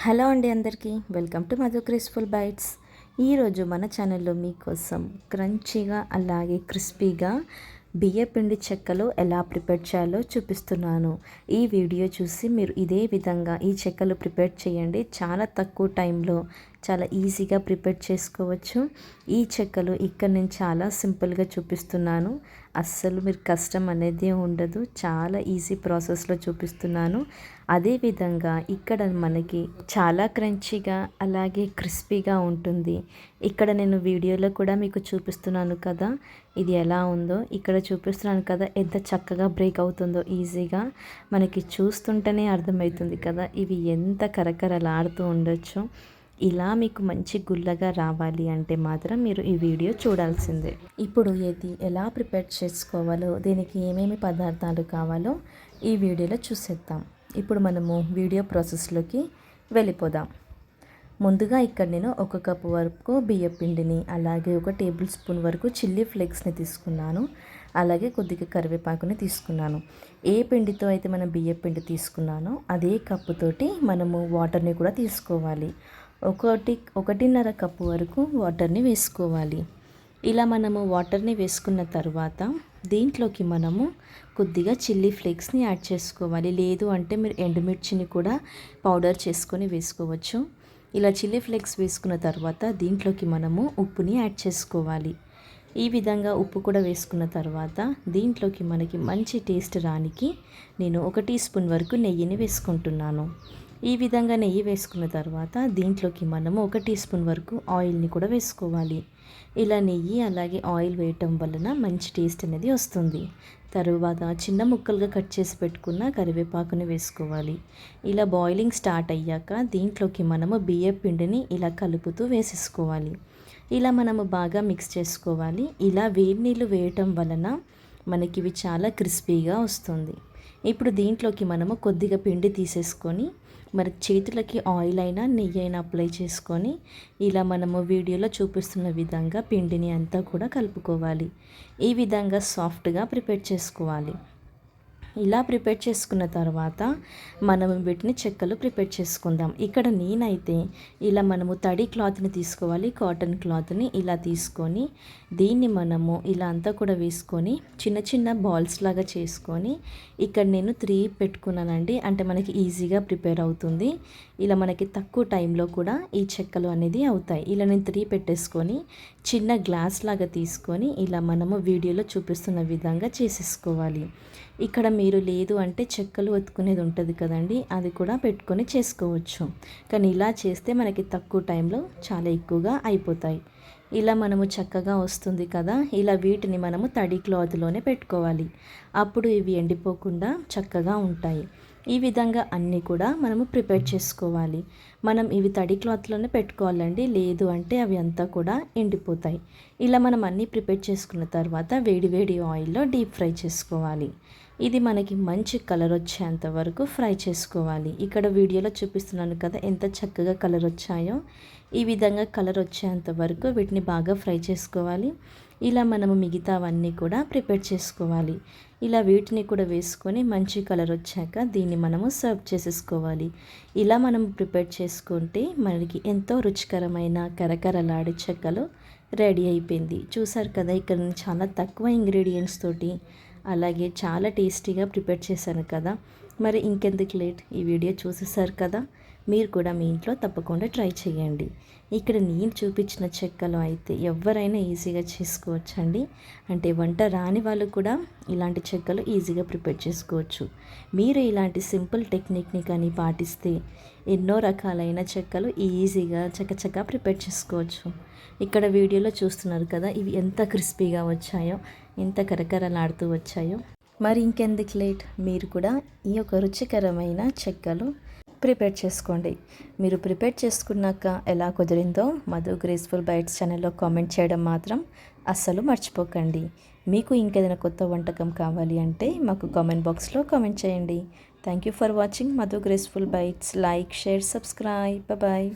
Hello అండి అందరికీ welcome to Madhu graceful bytes. ఈరోజు మన ఛానల్లో మీకోసం క్రంచీగా అలాగే క్రిస్పీగా బియ్యపిండి చెక్కలు ఎలా ప్రిపేర్ చేయాలో చూపిస్తున్నాను. ఈ వీడియో చూసి మీరు ఇదే విధంగా ఈ చెక్కలు ప్రిపేర్ చేయండి. చాలా తక్కువ టైంలో చాలా ఈజీగా ప్రిపేర్ చేసుకోవచ్చు. ఈ చెక్కలు ఇక్కడ నేను చాలా సింపుల్గా చూపిస్తున్నాను. అస్సలు మీరు కష్టం అనేది ఉండదు. చాలా ఈజీ ప్రాసెస్లో చూపిస్తున్నాను. అదేవిధంగా ఇక్కడ మనకి చాలా క్రంచీగా అలాగే క్రిస్పీగా ఉంటుంది. ఇక్కడ నేను వీడియోలో కూడా మీకు చూపిస్తున్నాను కదా ఇది ఎలా ఉందో. ఇక్కడ చూపిస్తున్నాను కదా ఎంత చక్కగా బ్రేక్ అవుతుందో ఈజీగా. మనకి చూస్తుంటేనే అర్థమవుతుంది కదా ఇవి ఎంత కరకరలాడుతూ ఉండొచ్చు. ఇలా మీకు మంచి గుల్లగా రావాలి అంటే మాత్రం మీరు ఈ వీడియో చూడాల్సిందే. ఇప్పుడు ఇది ఎలా ప్రిపేర్ చేసుకోవాలో, దీనికి ఏమేమి పదార్థాలు కావాలో ఈ వీడియోలో చూసేద్దాం. ఇప్పుడు మనము వీడియో ప్రాసెస్లోకి వెళ్ళిపోదాం. ముందుగా ఇక్కడ నేను 1 కప్పు వరకు బియ్యం పిండిని, అలాగే 1 టేబుల్ స్పూన్ వరకు చిల్లీ ఫ్లేక్స్ని తీసుకున్నాను. అలాగే కొద్దిగా కరివేపాకుని తీసుకున్నాను. ఏ పిండితో అయితే మనం బియ్యం పిండి తీసుకున్నానో అదే కప్పుతోటి మనము వాటర్ని కూడా తీసుకోవాలి. 1.5 కప్పు వరకు వాటర్ని వేసుకోవాలి. ఇలా మనము వాటర్ని వేసుకున్న తర్వాత దీంట్లోకి మనము కొద్దిగా చిల్లీ ఫ్లేక్స్ని యాడ్ చేసుకోవాలి. లేదు అంటే మీరు ఎండుమిర్చిని కూడా పౌడర్ చేసుకొని వేసుకోవచ్చు. ఇలా చిల్లీ ఫ్లేక్స్ వేసుకున్న తర్వాత దీంట్లోకి మనము ఉప్పుని యాడ్ చేసుకోవాలి. ఈ విధంగా ఉప్పు కూడా వేసుకున్న తర్వాత దీంట్లోకి మనకి మంచి టేస్ట్ రానికి నేను 1 టీ స్పూన్ వరకు నెయ్యిని వేసుకుంటున్నాను. ఈ విధంగా నెయ్యి వేసుకున్న తర్వాత దీంట్లోకి మనము 1 టీ స్పూన్ వరకు ఆయిల్ని కూడా వేసుకోవాలి. ఇలా నెయ్యి అలాగే ఆయిల్ వేయటం వలన మంచి టేస్ట్ అనేది వస్తుంది. తరువాత చిన్న ముక్కలుగా కట్ చేసి పెట్టుకున్న కరివేపాకుని వేసుకోవాలి. ఇలా బాయిలింగ్ స్టార్ట్ అయ్యాక దీంట్లోకి మనము బియ్యం పిండిని ఇలా కలుపుతూ వేసేసుకోవాలి. ఇలా మనము బాగా మిక్స్ చేసుకోవాలి. ఇలా వేడి నీళ్ళు వేయటం వలన మనకి ఇవి చాలా క్రిస్పీగా వస్తుంది. ఇప్పుడు దీంట్లోకి మనము కొద్దిగా పిండి తీసేసుకొని మరి చేతులకి ఆయిల్ అయినా నెయ్యి అయినా అప్లై చేసుకొని ఇలా మనము వీడియోలో చూపిస్తున్న విధంగా పిండిని అంతా కూడా కలుపుకోవాలి. ఈ విధంగా సాఫ్ట్గా ప్రిపేర్ చేసుకోవాలి. ఇలా ప్రిపేర్ చేసుకున్న తర్వాత మనం వీటిని చెక్కలు ప్రిపేర్ చేసుకుందాం. ఇక్కడ నేనైతే ఇలా మనము తడి క్లాత్ని తీసుకోవాలి. కాటన్ క్లాత్ని ఇలా తీసుకొని దీన్ని మనము ఇలా అంతా కూడా వేసుకొని చిన్న చిన్న బాల్స్ లాగా చేసుకొని ఇక్కడ నేను 3 పెట్టుకున్నానండి. అంటే మనకి ఈజీగా ప్రిపేర్ అవుతుంది. ఇలా మనకి తక్కువ టైంలో కూడా ఈ చెక్కలు అనేది అవుతాయి. ఇలా నేను 3 పెట్టేసుకొని చిన్న గ్లాస్ లాగా తీసుకొని ఇలా మనము వీడియోలో చూపిస్తున్న విధంగా చేసేసుకోవాలి. ఇక్కడ మీరు లేదు అంటే చెక్కలు ఒత్తుకునేది ఉంటుంది కదండి, అది కూడా పెట్టుకొని చేసుకోవచ్చు. కానీ ఇలా చేస్తే మనకి తక్కువ టైంలో చాలా ఎక్కువగా అయిపోతాయి. ఇలా మనము చక్కగా వస్తుంది కదా. ఇలా వీటిని మనము తడి క్లాత్లోనే పెట్టుకోవాలి. అప్పుడు ఇవి ఎండిపోకుండా చక్కగా ఉంటాయి. ఈ విధంగా అన్నీ కూడా మనము ప్రిపేర్ చేసుకోవాలి. మనం ఇవి తడి క్లాత్లోనే పెట్టుకోవాలండి. లేదు అంటే అవి అంతా కూడా ఎండిపోతాయి. ఇలా మనం అన్నీ ప్రిపేర్ చేసుకున్న తర్వాత వేడి వేడి ఆయిల్లో డీప్ ఫ్రై చేసుకోవాలి. ఇది మనకి మంచి కలర్ వచ్చేంత వరకు ఫ్రై చేసుకోవాలి. ఇక్కడ వీడియోలో చూపిస్తున్నాను కదా ఎంత చక్కగా కలర్ వచ్చాయో. ఈ విధంగా కలర్ వచ్చేంత వరకు వీటిని బాగా ఫ్రై చేసుకోవాలి. ఇలా మనము మిగతావన్నీ కూడా ప్రిపేర్ చేసుకోవాలి. ఇలా వీటిని కూడా వేసుకొని మంచి కలర్ వచ్చాక దీన్ని మనము సర్వ్ చేసేసుకోవాలి. ఇలా మనం ప్రిపేర్ చేసుకుంటే మనకి ఎంతో రుచికరమైన కరకరలాడే చెక్కలు రెడీ అయిపోయింది. చూసారు కదా ఇక్కడ నేను చాలా తక్కువ ఇంగ్రీడియంట్స్ తోటి అలాగే చాలా టేస్టీగా ప్రిపేర్ చేశాను కదా. మరి ఇంకెందుకు లేట్, ఈ వీడియో చూసేసారు కదా. మీరు కూడా మీ ఇంట్లో తప్పకుండా ట్రై చేయండి. ఇక్కడ నేను చూపించిన చెక్కలు అయితే ఎవరైనా ఈజీగా చేసుకోవచ్చండి. అంటే వంట రాని వాళ్ళు కూడా ఇలాంటి చెక్కలు ఈజీగా ప్రిపేర్ చేసుకోవచ్చు. మీరు ఇలాంటి సింపుల్ టెక్నిక్ని కానీ పాటిస్తే ఎన్నో రకాలైన చెక్కలు ఈజీగా చకచకా ప్రిపేర్ చేసుకోవచ్చు. ఇక్కడ వీడియోలో చూస్తున్నారు కదా ఇవి ఎంత క్రిస్పీగా వచ్చాయో, ఎంత కరకరలాడుతూ వచ్చాయో. మరి ఇంకెందుకు లేట్, మీరు కూడా ఈ యొక్క రుచికరమైన చెక్కలు ప్రిపేర్ చేసుకోండి. మీరు ప్రిపేర్ చేసుకున్నాక ఎలా కుదిరిందో మధు గ్రేస్ఫుల్ బైట్స్ ఛానల్లో కామెంట్ చేయడం మాత్రం అస్సలు మర్చిపోకండి. మీకు ఇంకేదైనా కొత్త వంటకం కావాలి అంటే మాకు కామెంట్ బాక్స్లో కామెంట్ చేయండి. Thank you for watching Madhu graceful bites. Like, share, subscribe. Bye.